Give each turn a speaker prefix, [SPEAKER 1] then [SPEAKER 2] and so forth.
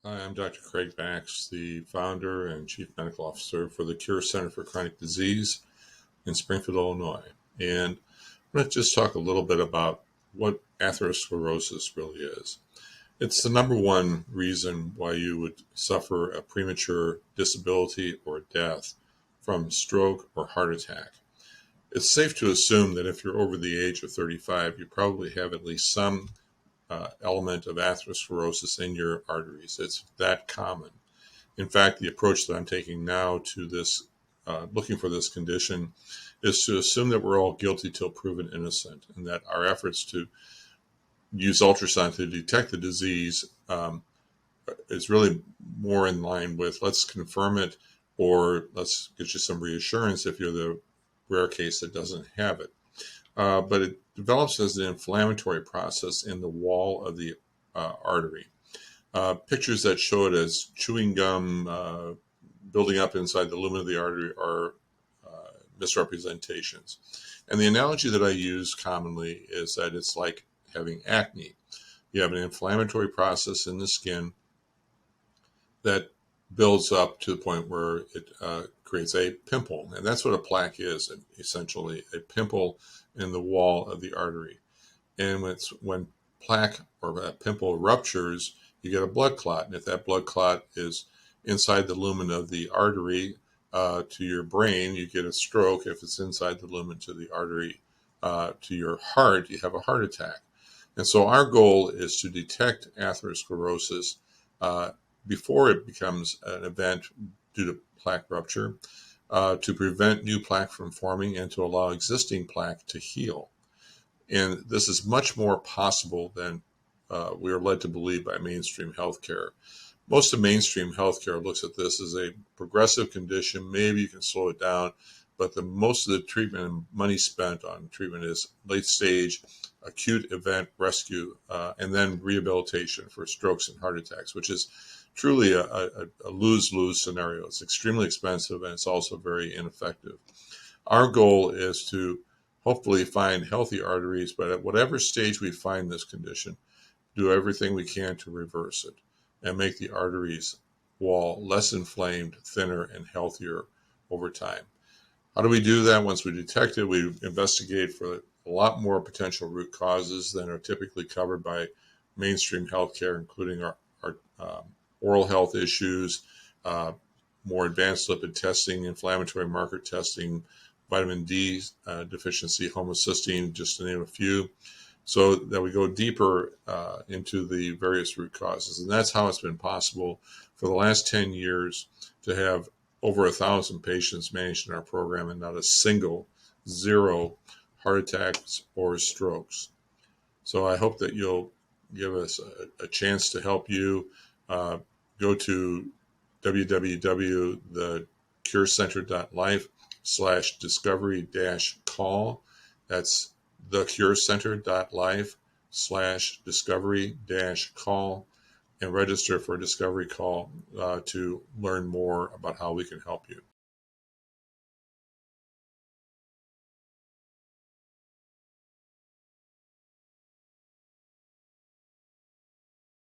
[SPEAKER 1] Hi, I'm Dr. curefaqs, the founder and chief medical officer for the Cure Center for Chronic Disease in Springfield, Illinois. And I'm going to just talk a little bit about what atherosclerosis really is. It's the number one reason why you would suffer a premature disability or death from stroke or heart attack. It's safe to assume that if you're over the age of 35, you probably have at least some element of atherosclerosis in your arteries. It's that common. In fact, the approach that I'm taking now to this, looking for this condition, is to assume that we're all guilty till proven innocent, and that our efforts to use ultrasound to detect the disease is really more in line with let's confirm it, or let's get you some reassurance if you're the rare case that doesn't have it. But it develops as an inflammatory process in the wall of the artery. Pictures that show it as chewing gum building up inside the lumen of the artery are misrepresentations. And the analogy that I use commonly is that it's like having acne. You have an inflammatory process in the skin that builds up to the point where it creates a pimple. And that's what a plaque is, essentially, a pimple in the wall of the artery. And when plaque or a pimple ruptures, you get a blood clot. And if that blood clot is inside the lumen of the artery to your brain, you get a stroke. If it's inside the lumen to the artery to your heart, you have a heart attack. And so our goal is to detect atherosclerosis before it becomes an event due to plaque rupture, to prevent new plaque from forming and to allow existing plaque to heal. And this is much more possible than we are led to believe by mainstream healthcare. Most of mainstream healthcare looks at this as a progressive condition. Maybe you can slow it down, but most of the treatment and money spent on treatment is late stage, acute event rescue, and then rehabilitation for strokes and heart attacks, which is truly a lose-lose scenario. It's extremely expensive and it's also very ineffective. Our goal is to hopefully find healthy arteries, but at whatever stage we find this condition, do everything we can to reverse it and make the arteries wall less inflamed, thinner, and healthier over time. How do we do that? Once we detect it, we investigate for a lot more potential root causes than are typically covered by mainstream healthcare, including our oral health issues, more advanced lipid testing, inflammatory marker testing, vitamin D deficiency, homocysteine, just to name a few, so that we go deeper into the various root causes. And that's how it's been possible for the last 10 years to have over 1,000 patients managed in our program and not a single zero heart attacks or strokes. So I hope that you'll give us a chance to help you. Go to www.thecurecenter.life/discovery-call. That's thecurecenter.life/discovery-call, and register for a discovery call to learn more about how we can help you.